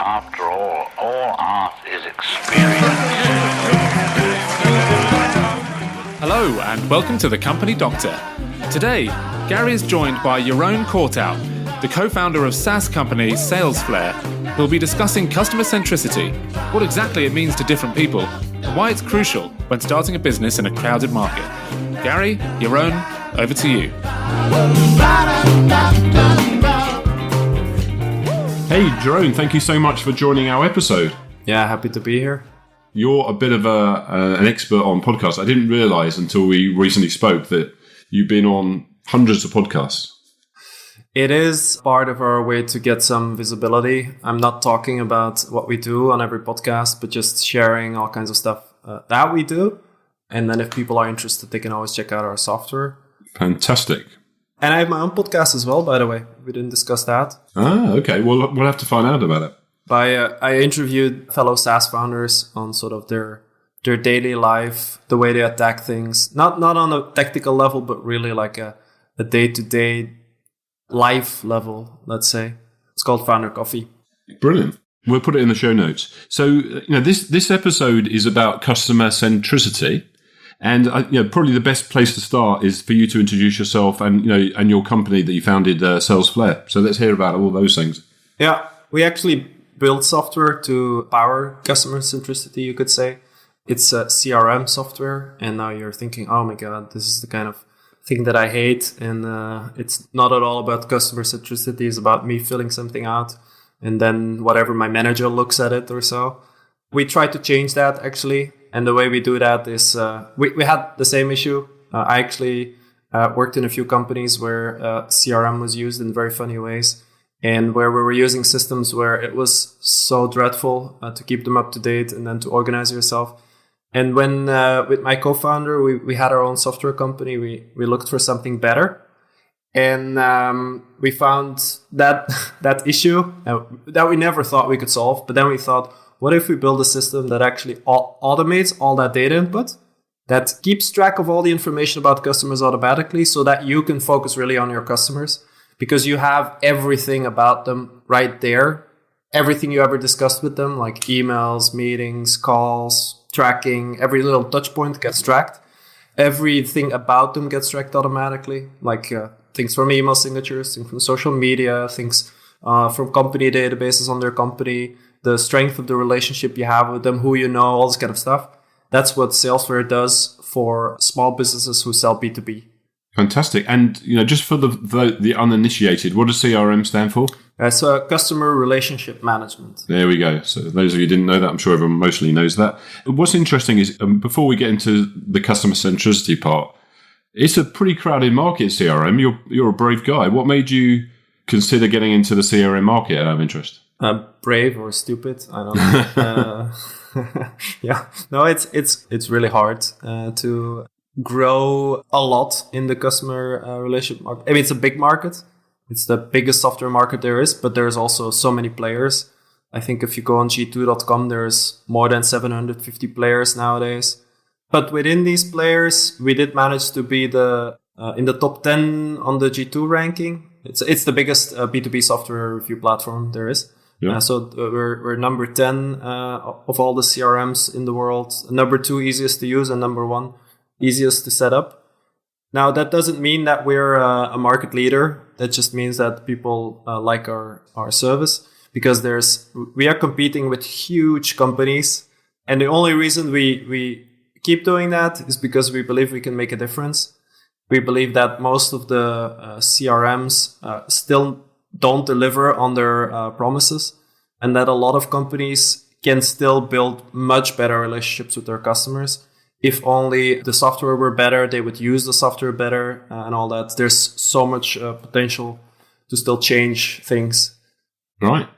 After all art is experience. Hello and welcome to The Company Doctor. Today, Gary is joined by Jeroen Corthout, the co-founder of SaaS company Salesflare, who will be discussing customer centricity, what exactly it means to different people, and why it's crucial when starting a business in a crowded market. Gary, Jeroen, over to you. Hey, Jeroen, thank you so much for joining our episode. Yeah, happy to be here. You're a bit of an expert on podcasts. I didn't realize until we recently spoke that you've been on hundreds of podcasts. It is part of our way to get some visibility. I'm not talking about what we do on every podcast, but just sharing all kinds of stuff that we do. And then if people are interested, they can always check out our software. Fantastic. And I have my own podcast as well, by the way. We didn't discuss that. Ah, okay. Well, we'll have to find out about it. I interviewed fellow SaaS founders on sort of their daily life, the way they attack things. Not on a technical level, but really like a day-to-day life level, let's say. It's called Founder Coffee. Brilliant. We'll put it in the show notes. So, this episode is about customer centricity. And probably the best place to start is for you to introduce yourself and your company that you founded, Salesflare. So let's hear about all those things. Yeah, we actually build software to power customer centricity, you could say. It's a CRM software, and now you're thinking, oh my god, this is the kind of thing that I hate, and it's not at all about customer centricity. It's about me filling something out, and then whatever my manager looks at it or so. We try to change that actually. And the way we do that is we had the same issue. I actually worked in a few companies where CRM was used in very funny ways, and where we were using systems where it was so dreadful to keep them up to date and then to organize yourself. And when with my co-founder, we had our own software company, we looked for something better. And we found that issue that we never thought we could solve. But then we thought, what if we build a system that actually automates all that data input, that keeps track of all the information about customers automatically so that you can focus really on your customers because you have everything about them right there. Everything you ever discussed with them, like emails, meetings, calls, tracking, every little touch point gets tracked. Everything about them gets tracked automatically, like things from email signatures, things from social media, things from company databases on their company, the strength of the relationship you have with them, who you know, all this kind of stuff. That's what Salesflare does for small businesses who sell B2B. Fantastic. And, just for the uninitiated, what does CRM stand for? So customer relationship management. There we go. So those of you who didn't know that, I'm sure everyone mostly knows that. What's interesting is, before we get into the customer centricity part, it's a pretty crowded market, CRM. You're a brave guy. What made you consider getting into the CRM market out of interest? Brave or stupid, I don't know. Yeah, no, it's really hard to grow a lot in the customer relationship market. I mean, it's a big market. It's the biggest software market there is, but there's also so many players. I think if you go on g2.com, there's more than 750 players nowadays. But within these players, we did manage to be in the top 10 on the G2 ranking. It's the biggest B2B software review platform there is. Yeah. So we're number 10 of all the CRMs in the world. Number 2 easiest to use, and number 1 easiest to set up. Now, that doesn't mean that we're a market leader. That just means that people like our service, because we are competing with huge companies. And the only reason we keep doing that is because we believe we can make a difference. We believe that most of the CRMs still don't deliver on their promises, and that a lot of companies can still build much better relationships with their customers. If only the software were better, they would use the software better and all that. There's so much potential to still change things. Right.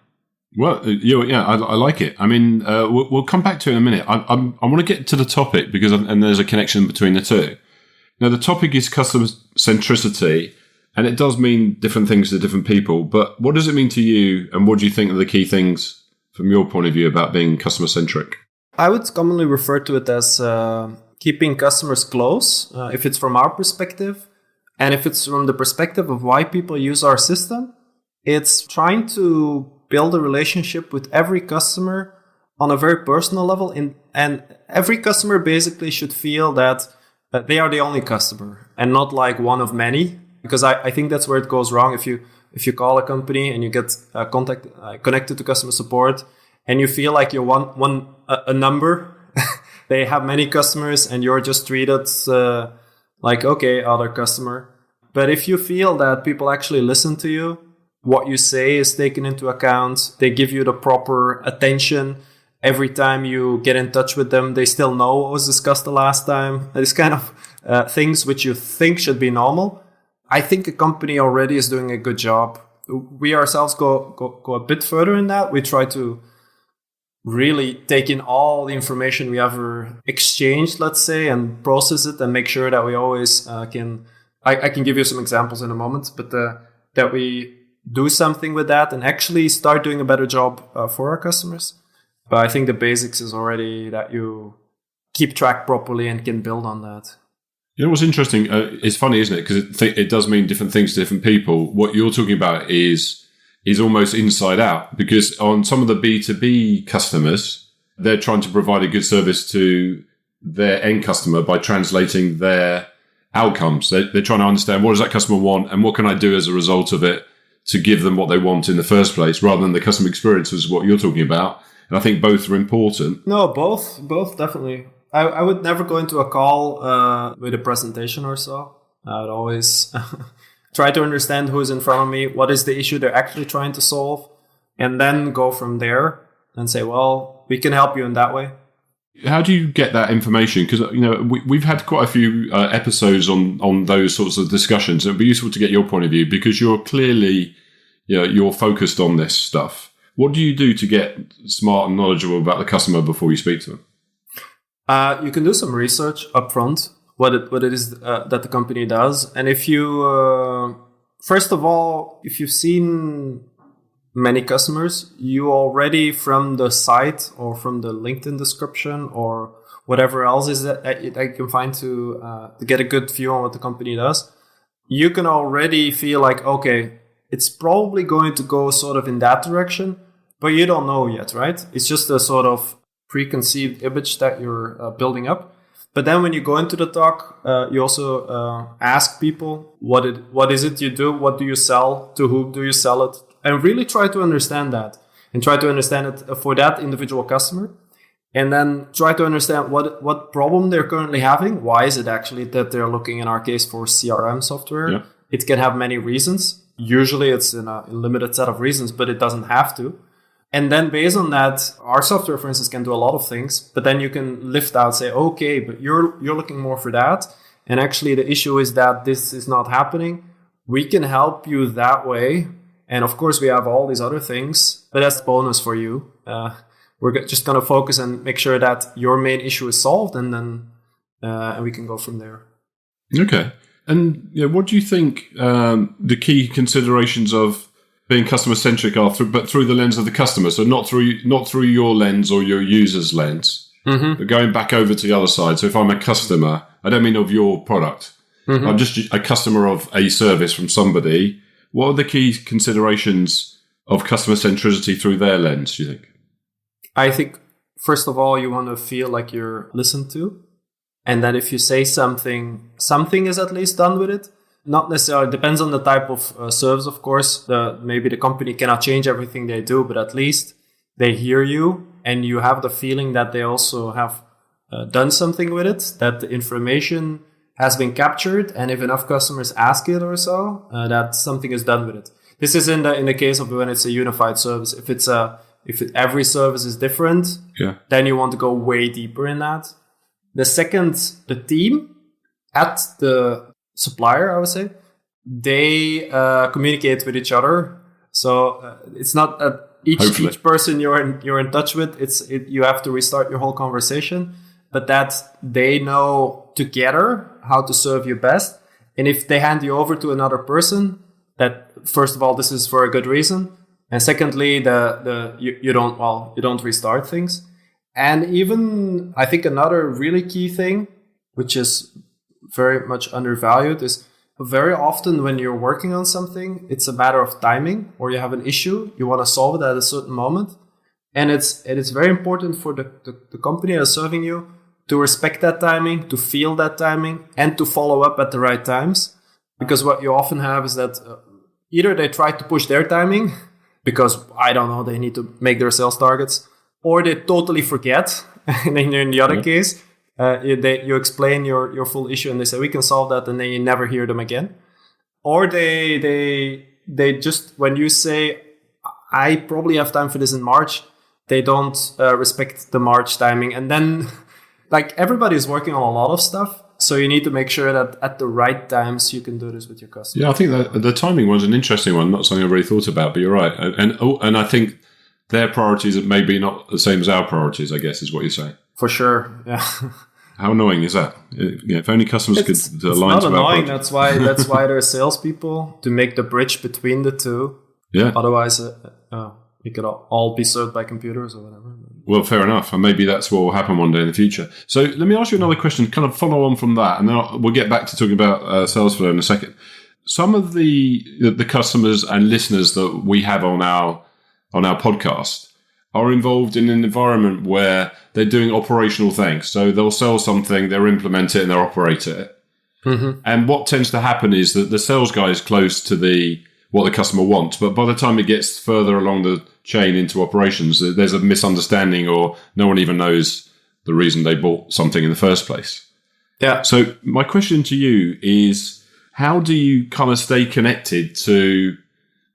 Well, I like it. I mean, we'll come back to it in a minute. I want to get to the topic and there's a connection between the two. Now, the topic is customer centricity, and it does mean different things to different people. But what does it mean to you, and what do you think are the key things from your point of view about being customer centric? I would commonly refer to it as keeping customers close, if it's from our perspective. And if it's from the perspective of why people use our system, it's trying to build a relationship with every customer on a very personal level, and every customer basically should feel that they are the only customer and not like one of many. Because I think that's where it goes wrong. If you call a company and you get connected to customer support, and you feel like you're a number, they have many customers, and you're just treated like, okay, other customer. But if you feel that people actually listen to you, what you say is taken into account, they give you the proper attention. Every time you get in touch with them, they still know what was discussed the last time. This kind of things which you think should be normal. I think a company already is doing a good job. We ourselves go a bit further in that. We try to really take in all the information we ever exchanged, let's say, and process it and make sure that we always can... I can give you some examples in a moment, but that we do something with that and actually start doing a better job for our customers. But I think the basics is already that you keep track properly and can build on that. You know what's interesting? It's funny, isn't it? Because it does mean different things to different people. What you're talking about is almost inside out, because on some of the B2B customers, they're trying to provide a good service to their end customer by translating their outcomes. They're trying to understand, what does that customer want and what can I do as a result of it to give them what they want in the first place, rather than the customer experience, is what you're talking about. And I think both are important. No, both definitely. I would never go into a call with a presentation or so. I would always try to understand who's in front of me, what is the issue they're actually trying to solve, and then go from there and say, well, we can help you in that way. How do you get that information? Because we've had quite a few episodes on those sorts of discussions. It would be useful to get your point of view, because you're clearly you're focused on this stuff. What do you do to get smart and knowledgeable about the customer before you speak to them? You can do some research up front, what it is that the company does. And if you, first of all, if you've seen many customers, you already, from the site or from the LinkedIn description or whatever else is that you can find to get a good view on what the company does, you can already feel like, okay, it's probably going to go sort of in that direction, but you don't know yet, right? It's just a sort of preconceived image that you're building up. But then when you go into the talk, you also ask people, what is it you do? What do you sell? To whom do you sell it? And really try to understand that, and try to understand it for that individual customer. And then try to understand what problem they're currently having. Why is it actually that they're looking, in our case, for CRM software? Yeah. It can have many reasons. Usually it's in a limited set of reasons, but it doesn't have to. And then based on that, our software, for instance, can do a lot of things. But then you can lift out, say, okay, but you're looking more for that. And actually the issue is that this is not happening. We can help you that way. And of course, we have all these other things, but that's a bonus for you. We're just going to focus and make sure that your main issue is solved, and then we can go from there. Okay. And what do you think the key considerations of being customer-centric are, but through the lens of the customer? So not through your lens or your user's lens, but going back over to the other side. So if I'm a customer, I don't mean of your product. I'm just a customer of a service from somebody. What are the key considerations of customer centricity through their lens, do you think? I think, first of all, you want to feel like you're listened to. And that if you say something is at least done with it. Not necessarily, depends on the type of service, of course. Maybe the company cannot change everything they do, but at least they hear you and you have the feeling that they also have done something with it, that the information has been captured, and if enough customers ask it or so, that something is done with it. This is in the case of when it's a unified service. If every service is different, then you want to go way deeper in that. The second, the team at the supplier, I would say, they communicate with each other. So it's not each person you're in touch with. You have to restart your whole conversation, but that they know together how to serve you best. And if they hand you over to another person, that first of all, this is for a good reason, and secondly, you don't restart things. And even I think another really key thing, which is very much undervalued, is very often when you're working on something, it's a matter of timing, or you have an issue, you want to solve it at a certain moment. And it is very important for the company that's serving you to respect that timing, to feel that timing, and to follow up at the right times. Because what you often have is that either they try to push their timing because, I don't know, they need to make their sales targets, or they totally forget. And then in the other case, you explain your full issue and they say, we can solve that, and then you never hear them again. Or they just, when you say, I probably have time for this in March, they don't respect the March timing. And then, like, everybody's working on a lot of stuff. So you need to make sure that at the right times you can do this with your customers. Yeah, I think that the timing one's an interesting one, not something I've really thought about, but you're right. And I think their priorities are maybe not the same as our priorities, I guess, is what you're saying. For sure, yeah. How annoying is that? If only customers could align to our annoying. project. That's why there are salespeople, to make the bridge between the two. Yeah. Otherwise, we could all be served by computers or whatever. Well, fair enough. And maybe that's what will happen one day in the future. So let me ask you another question, kind of follow on from that, and then we'll get back to talking about Salesflare in a second. Some of the customers and listeners that we have on our podcast are involved in an environment where they're doing operational things. So they'll sell something, they'll implement it, and they'll operate it. Mm-hmm. And what tends to happen is that the sales guy is close to what the customer wants, but by the time it gets further along the chain into operations, there's a misunderstanding, or no one even knows the reason they bought something in the first place. Yeah. So my question to you is, how do you kind of stay connected to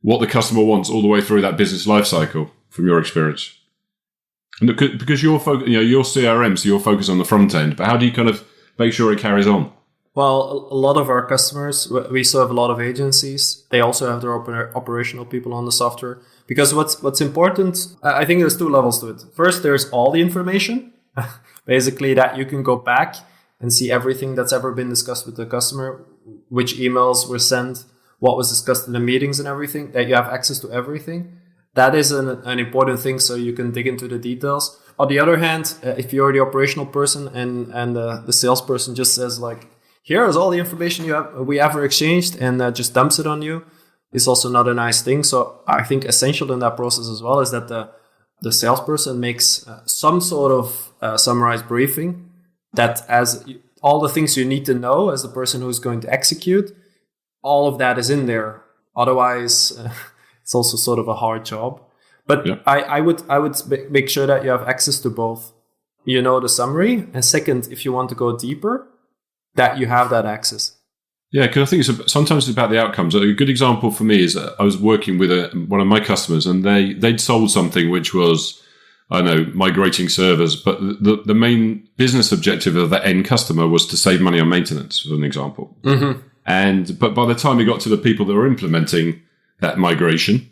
what the customer wants all the way through that business life cycle from your experience? And because you're CRM, so you're focused on the front end, but how do you kind of make sure it carries on? Well, a lot of our customers, we serve a lot of agencies. They also have their operational people on the software. Because what's important, I think there's two levels to it. First, there's all the information, basically that you can go back and see everything that's ever been discussed with the customer, which emails were sent, what was discussed in the meetings and everything, that you have access to everything. That is an important thing, so you can dig into the details. On the other hand, if you're the operational person and the salesperson just says, like, here is all the information we ever exchanged, and just dumps it on you, is also not a nice thing. So I think essential in that process as well is that the salesperson makes some sort of summarized briefing that as all the things you need to know as the person who's going to execute, all of that is in there. Otherwise, it's also sort of a hard job. But yeah. I would make sure that you have access to both. You know the summary, and second, if you want to go deeper, that you have that access. Yeah, because I think sometimes it's about the outcomes. A good example for me is that I was working with one of my customers, and they'd sold something which was, I don't know, migrating servers, but the main business objective of the end customer was to save money on maintenance, for an example. Mm-hmm. But by the time it got to the people that were implementing that migration,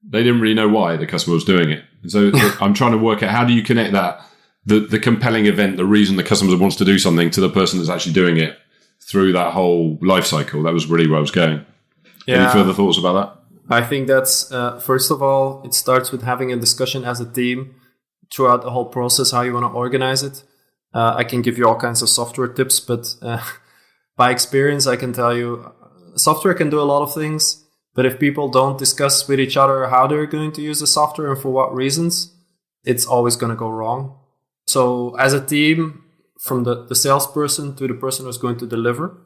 they didn't really know why the customer was doing it. And so I'm trying to work out, how do you connect that, the compelling event, the reason the customer wants to do something, to the person that's actually doing it through that whole life cycle. That was really where I was going. Yeah. Any further thoughts about that? I think that's, first of all, it starts with having a discussion as a team throughout the whole process, how you want to organize it. I can give you all kinds of software tips, but by experience, I can tell you software can do a lot of things, but if people don't discuss with each other how they're going to use the software and for what reasons, it's always going to go wrong. So as a team, from the salesperson to the person who's going to deliver,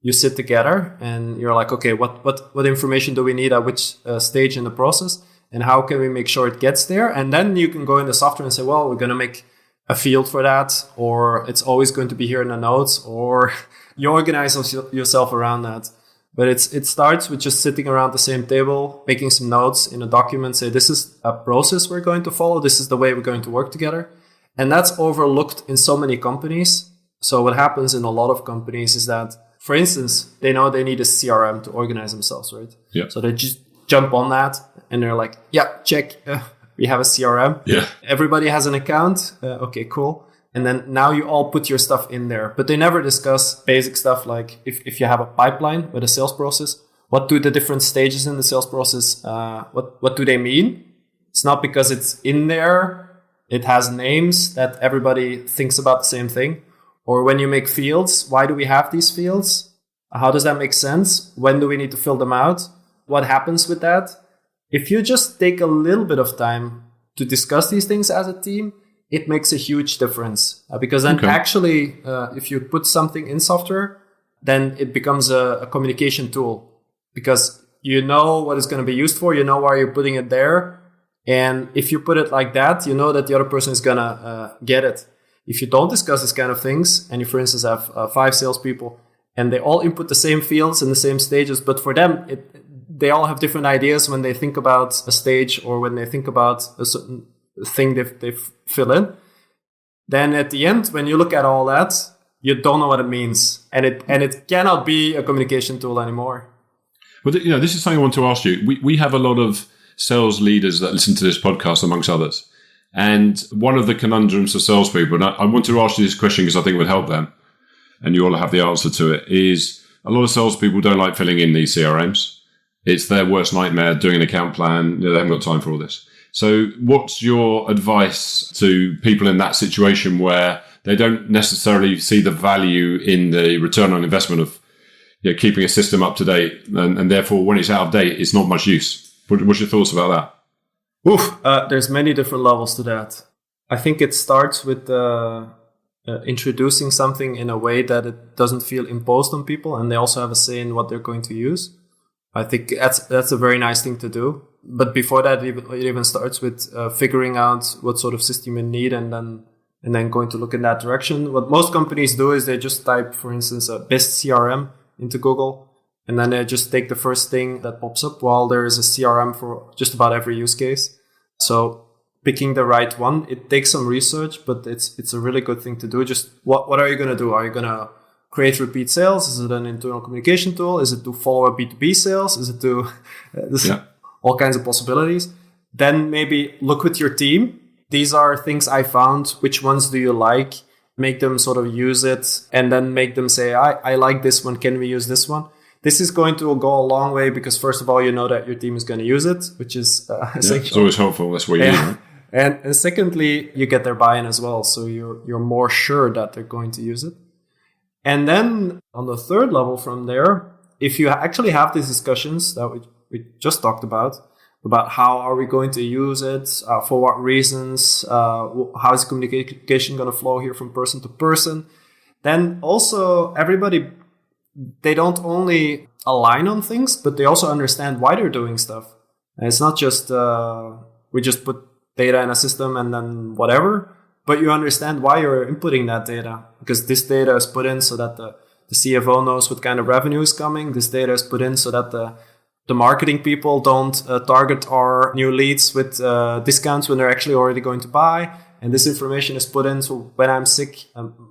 you sit together and you're like, okay, what information do we need at which stage in the process, and how can we make sure it gets there? And then you can go in the software and say, well, we're going to make a field for that, or it's always going to be here in the notes, or you organize yourself around that. But it starts with just sitting around the same table, making some notes in a document, say, this is a process we're going to follow, this is the way we're going to work together. And that's overlooked in so many companies. So what happens in a lot of companies is that, for instance, they know they need a CRM to organize themselves, right? Yeah. So they just jump on that and they're like, yeah, check, we have a CRM. Yeah. Everybody has an account. Okay, cool. And then now you all put your stuff in there. But they never discuss basic stuff like if you have a pipeline with a sales process, what do the different stages in the sales process, what do they mean? It's not because it's in there, it has names that everybody thinks about the same thing. Or when you make fields, why do we have these fields? How does that make sense? When do we need to fill them out? What happens with that? If you just take a little bit of time to discuss these things as a team, it makes a huge difference. Because then actually, if you put something in software, then it becomes a communication tool. Because you know what it's going to be used for, you know why you're putting it there. And if you put it like that, you know that the other person is going to get it. If you don't discuss this kind of things, and you, for instance, have 5 salespeople, and they all input the same fields in the same stages, but for them, they all have different ideas when they think about a stage or when they think about a certain thing they fill in. Then at the end, when you look at all that, you don't know what it means, and it cannot be a communication tool anymore. Well, this is something I want to ask you. We have a lot of sales leaders that listen to this podcast, amongst others. And one of the conundrums for salespeople, and I want to ask you this question because I think it would help them, and you all have the answer to it, is a lot of salespeople don't like filling in these CRMs. It's their worst nightmare doing an account plan. They haven't got time for all this. So what's your advice to people in that situation where they don't necessarily see the value in the return on investment of keeping a system up to date, and therefore when it's out of date, it's not much use? What's your thoughts about that? There's many different levels to that. I think it starts with introducing something in a way that it doesn't feel imposed on people, and they also have a say in what they're going to use. I think that's a very nice thing to do. But before that, it even starts with figuring out what sort of system you need, and then going to look in that direction. What most companies do is they just type, for instance, a best CRM into Google, and then they just take the first thing that pops up, while there is a CRM for just about every use case. So picking the right one, it takes some research, but it's a really good thing to do. Just what are you going to do? Are you going to create repeat sales? Is it an internal communication tool? Is it to follow up B2B sales? Is it to all kinds of possibilities? Then maybe look with your team. These are things I found. Which ones do you like? Make them sort of use it, and then make them say, I like this one. Can we use this one? This is going to go a long way because, first of all, you know that your team is going to use it, which is essential. It's always helpful. That's what you need, right? And secondly, you get their buy-in as well. So you're more sure that they're going to use it. And then on the third level from there, if you actually have these discussions that we just talked about how are we going to use it, for what reasons, how is communication going to flow here from person to person, then also everybody, they don't only align on things, but they also understand why they're doing stuff. And it's not just we just put data in a system and then whatever, but you understand why you're inputting that data, because this data is put in so that the CFO knows what kind of revenue is coming. This data is put in so that the marketing people don't target our new leads with discounts when they're actually already going to buy. And this information is put in so when I'm sick,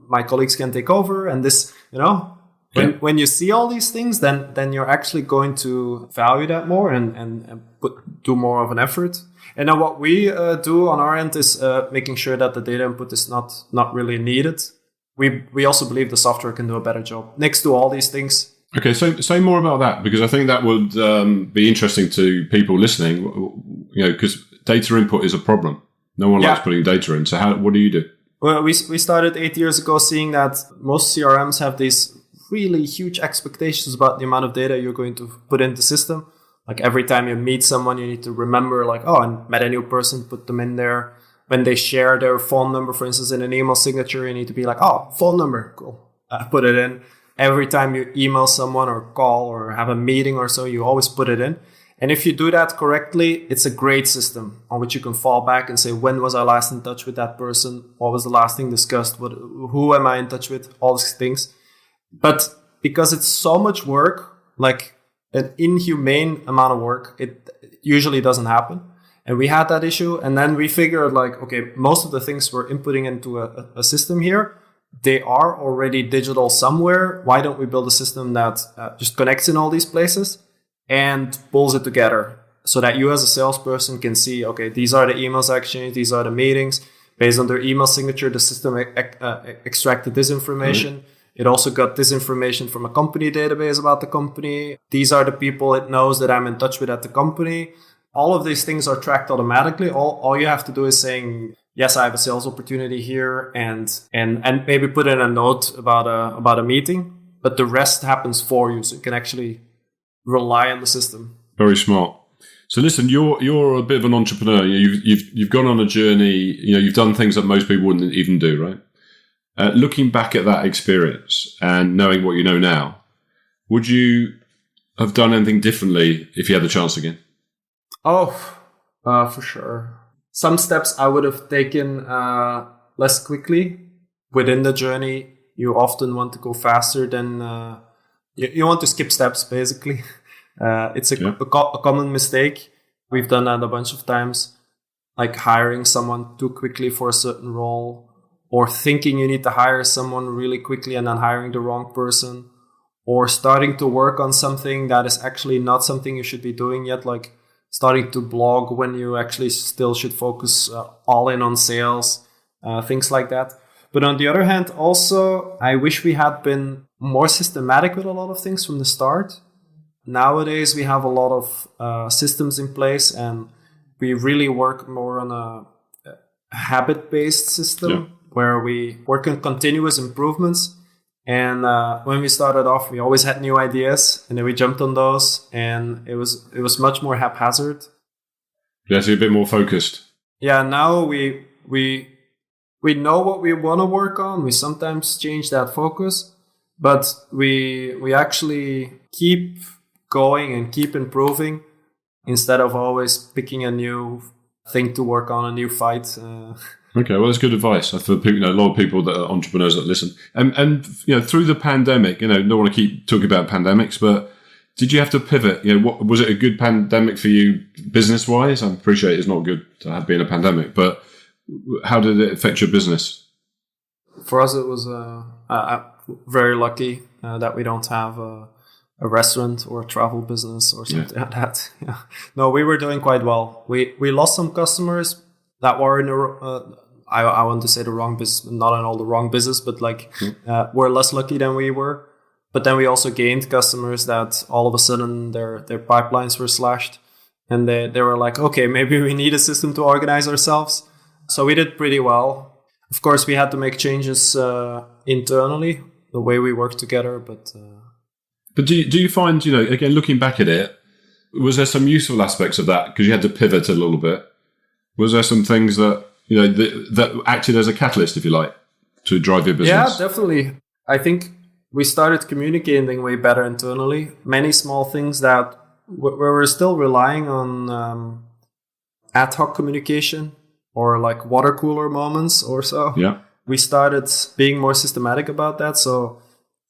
my colleagues can take over. And this, when you see all these things, then you're actually going to value that more and do more of an effort. And then what we do on our end is making sure that the data input is not really needed. We also believe the software can do a better job next to all these things. Okay, so say more about that, because I think that would be interesting to people listening. Because data input is a problem. No one likes putting data in. So what do you do? Well, we started 8 years ago seeing that most CRMs have these really huge expectations about the amount of data you're going to put in the system. Like every time you meet someone, you need to remember I met a new person, put them in there. When they share their phone number, for instance, in an email signature, you need to be like, phone number, cool. Put it in. Every time you email someone or call or have a meeting or so, you always put it in. And if you do that correctly, it's a great system on which you can fall back and say, when was I last in touch with that person? What was the last thing discussed? Who am I in touch with? All these things. But because it's so much work, like an inhumane amount of work, it usually doesn't happen. And we had that issue. And then we figured most of the things we're inputting into a system here, they are already digital somewhere. Why don't we build a system that just connects in all these places and pulls it together so that you as a salesperson can see, these are the emails I exchanged, these are the meetings. Based on their email signature, the system extracted this information. Mm-hmm. It also got this information from a company database about the company. These are the people it knows that I'm in touch with at the company. All of these things are tracked automatically. All you have to do is saying, yes, I have a sales opportunity here, and maybe put in a note about a meeting. but the rest happens for you. So you can actually rely on the system. Very smart. So listen, you're a bit of an entrepreneur. You've gone on a journey. You've done things that most people wouldn't even do, right? Looking back at that experience and knowing what you know now, would you have done anything differently if you had the chance again? Oh, for sure. Some steps I would have taken less quickly. Within the journey, you often want to go faster than you want to skip steps, basically. It's a common mistake. We've done that a bunch of times, like hiring someone too quickly for a certain role, or thinking you need to hire someone really quickly and then hiring the wrong person, or starting to work on something that is actually not something you should be doing yet, like starting to blog when you actually still should focus all in on sales, things like that. But on the other hand, also, I wish we had been more systematic with a lot of things from the start. Nowadays, we have a lot of systems in place, and we really work more on a habit-based system where we work on continuous improvements. And when we started off, we always had new ideas, and then we jumped on those, and it was much more haphazard. Yeah, so you're a bit more focused. Yeah, now we know what we want to work on. We sometimes change that focus, but we actually keep going and keep improving instead of always picking a new thing to work on, a new fight. Okay, well, that's good advice for people. A lot of people that are entrepreneurs that listen, and through the pandemic, don't want to keep talking about pandemics, but did you have to pivot? What was it a good pandemic for you business wise? I appreciate it's not good to have been a pandemic, but how did it affect your business? For us, it was very lucky that we don't have a restaurant or a travel business or something like that. Yeah. No, we were doing quite well. We lost some customers that were in I want to say the wrong business, not in all the wrong business, but were less lucky than we were. But then we also gained customers that all of a sudden their pipelines were slashed, and they were like, okay, maybe we need a system to organize ourselves. So we did pretty well. Of course, we had to make changes internally, the way we work together. But do you find, again, looking back at it, was there some useful aspects of that? Because you had to pivot a little bit. Was there some things that, that acted as a catalyst, if you like, to drive your business? Yeah, definitely. I think we started communicating way better internally. Many small things that where we're still relying on ad hoc communication, or like water cooler moments or so. Yeah. We started being more systematic about that. So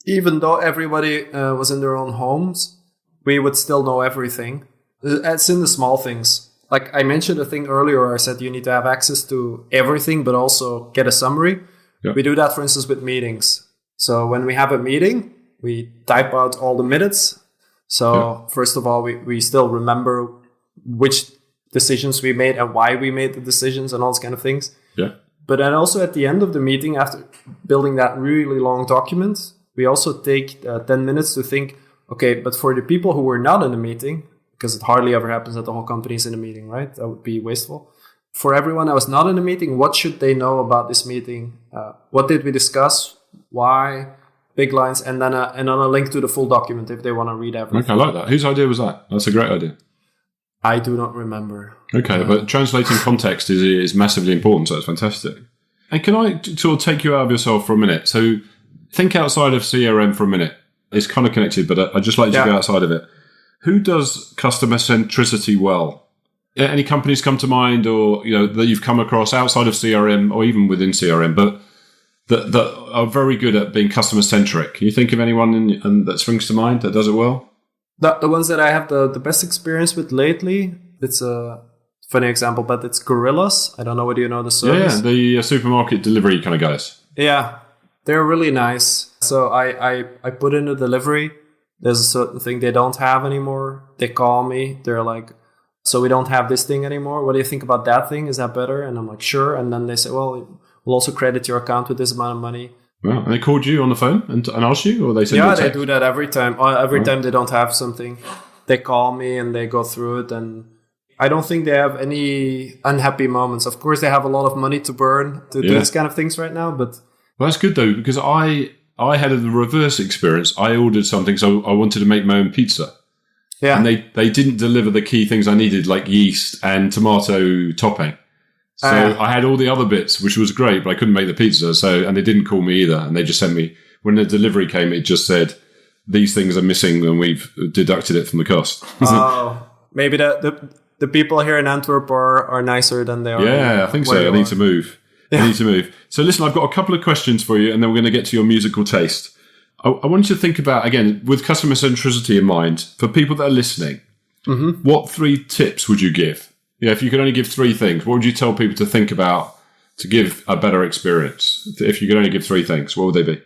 even though everybody was in their own homes, we would still know everything. It's in the small things. Like I mentioned a thing earlier, I said you need to have access to everything, but also get a summary. Yeah. We do that, for instance, with meetings. So when we have a meeting, we type out all the minutes. So first of all, we still remember which decisions we made and why we made the decisions and all those kind of things. Yeah. But then also at the end of the meeting, after building that really long document, we also take 10 minutes to think, okay, but for the people who were not in the meeting, because it hardly ever happens that the whole company is in a meeting, right? That would be wasteful. For everyone that was not in the meeting, what should they know about this meeting? What did we discuss? Why? Big lines, and then a link to the full document if they want to read everything. Okay, I like that. Whose idea was that? That's a great idea. I do not remember. Okay, but translating context is massively important, so that's fantastic. And can I sort of take you out of yourself for a minute? So think outside of CRM for a minute. It's kind of connected, but I'd just like you to go outside of it. Who does customer centricity well? Any companies come to mind, or that you've come across outside of CRM or even within CRM, but that are very good at being customer centric? Can you think of anyone that springs to mind that does it well? The ones that I have the best experience with lately, it's a funny example, but it's Gorillas. I don't know whether you know the service. Yeah, the supermarket delivery kind of guys. Yeah, they're really nice. So I put in a delivery. There's a certain thing they don't have anymore. They call me. They're like, so we don't have this thing anymore. What do you think about that thing? Is that better? And I'm like, sure. And then they say, well, we'll also credit your account with this amount of money. Wow. And they called you on the phone and asked you, or they said? Yeah, they do that every time. Every time they don't have something, they call me and they go through it. And I don't think they have any unhappy moments. Of course, they have a lot of money to burn to do this kind of things right now. But well, that's good though, because I I had a reverse experience. I ordered something, so I wanted to make my own pizza. Yeah. And they didn't deliver the key things I needed, like yeast and tomato topping. So I had all the other bits, which was great, but I couldn't make the pizza. And they didn't call me either. And they just sent me, when the delivery came, it just said, these things are missing and we've deducted it from the cost. Oh, maybe the people here in Antwerp are nicer than they are. Yeah, I think so. I need to move. I need to move. So listen, I've got a couple of questions for you, and then we're going to get to your musical taste. I want you to think about, again, with customer centricity in mind, for people that are listening, what 3 tips would you give? Yeah, if you could only give 3 things, what would you tell people to think about to give a better experience? If you could only give 3 things, what would they be?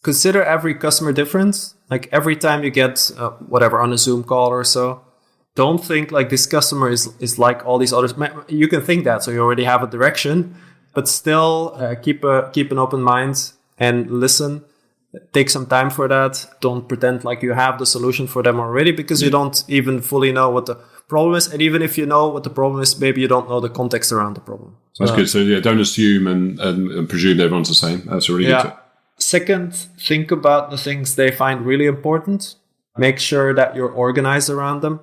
Consider every customer different. Like every time you get whatever on a Zoom call or so, don't think like this customer is like all these others. You can think that, so you already have a direction, but still keep an open mind and listen. Take some time for that. Don't pretend like you have the solution for them already, because you don't even fully know what the problem is. And even if you know what the problem is, maybe you don't know the context around the problem. That's good. So yeah, don't assume and presume everyone's the same. That's a really good tip. Second, think about the things they find really important. Make sure that you're organized around them.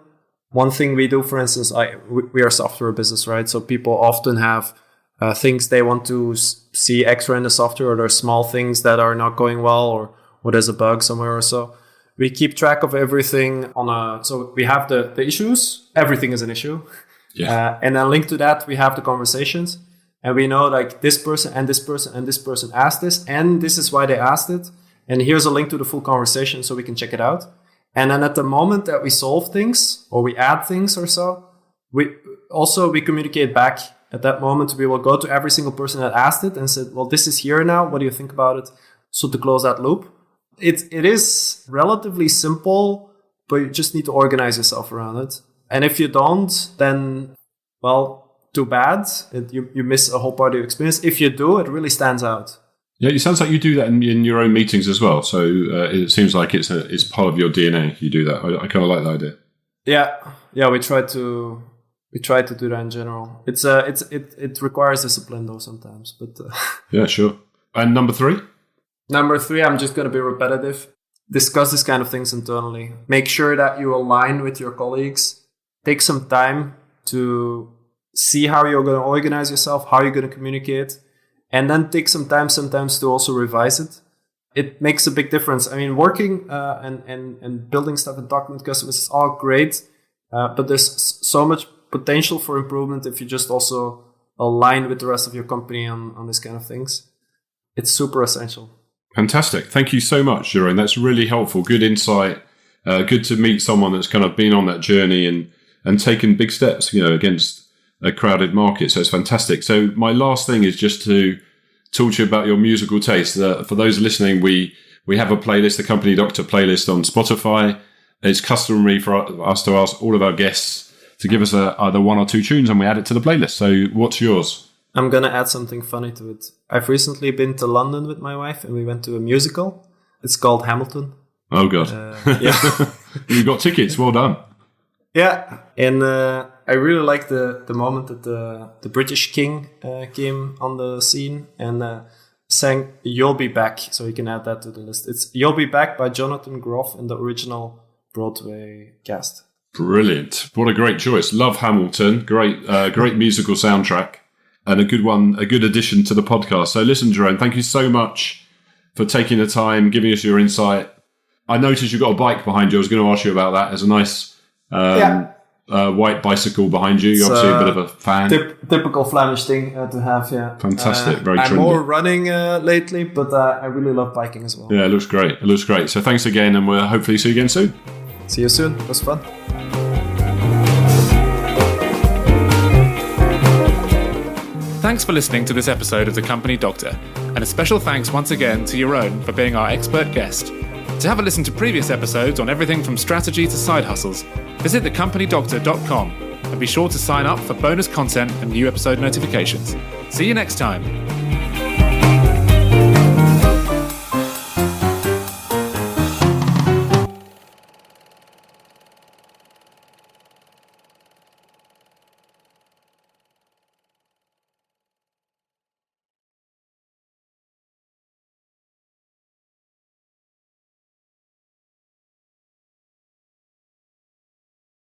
One thing we do, for instance, we are a software business, right? So people often have things they want to see extra in the software, or there's small things that are not going well, or there's a bug somewhere or so. We keep track of everything so we have the issues. Everything is an issue. Yeah. And then linked to that, we have the conversations. And we know like this person and this person and this person asked this, and this is why they asked it. And here's a link to the full conversation so we can check it out. And then at the moment that we solve things or we add things or so, we communicate back. At that moment, we will go to every single person that asked it and said, well, this is here now. What do you think about it? So to close that loop, it is relatively simple, but you just need to organize yourself around it. And if you don't, then, well, too bad. You miss a whole part of your experience. If you do, it really stands out. Yeah, it sounds like you do that in your own meetings as well. So it seems like it's part of your DNA. You do that. I kind of like that idea. Yeah. We try to do that in general. It requires discipline though sometimes. But yeah, sure. And number 3. Number 3, I'm just going to be repetitive. Discuss these kind of things internally. Make sure that you align with your colleagues. Take some time to see how you're going to organize yourself, how you're going to communicate, and then take some time sometimes to also revise it. It makes a big difference. I mean, working and building stuff and talking with customers is all great, but there's so much potential for improvement if you just also align with the rest of your company on this kind of things. It's super essential. Fantastic. Thank you so much, Jeroen. That's really helpful. Good insight. Good to meet someone that's kind of been on that journey and taken big steps, against a crowded market. So it's fantastic. So my last thing is just to talk to you about your musical taste. For those listening, we have a playlist, the Company Doctor playlist on Spotify. It's customary for us to ask all of our guests to give us either 1 or 2 tunes, and we add it to the playlist. So what's yours? I'm going to add something funny to it. I've recently been to London with my wife, and we went to a musical. It's called Hamilton. Oh, God. Yeah. You got tickets. Well done. Yeah. And I really like the moment that the British King came on the scene and sang You'll Be Back. So you can add that to the list. It's You'll Be Back by Jonathan Groff in the original Broadway cast. Brilliant. What a great choice. Love Hamilton. Great musical soundtrack. And a good addition to the podcast. So listen, Jeroen, thank you so much for taking the time, giving us your insight. I noticed you've got a bike behind you. I was going to ask you about that. There's a nice white bicycle behind you. You're obviously a bit of a fan. Typical Flemish thing to have, yeah. Fantastic. Very trendy. I'm more running lately, but I really love biking as well. Yeah, it looks great. So thanks again, and we'll hopefully see you again soon. See you soon. It was fun. Thanks for listening to this episode of The Company Doctor, and a special thanks once again to Jeroen for being our expert guest. To have a listen to previous episodes on everything from strategy to side hustles, visit thecompanydoctor.com and be sure to sign up for bonus content and new episode notifications. See you next time.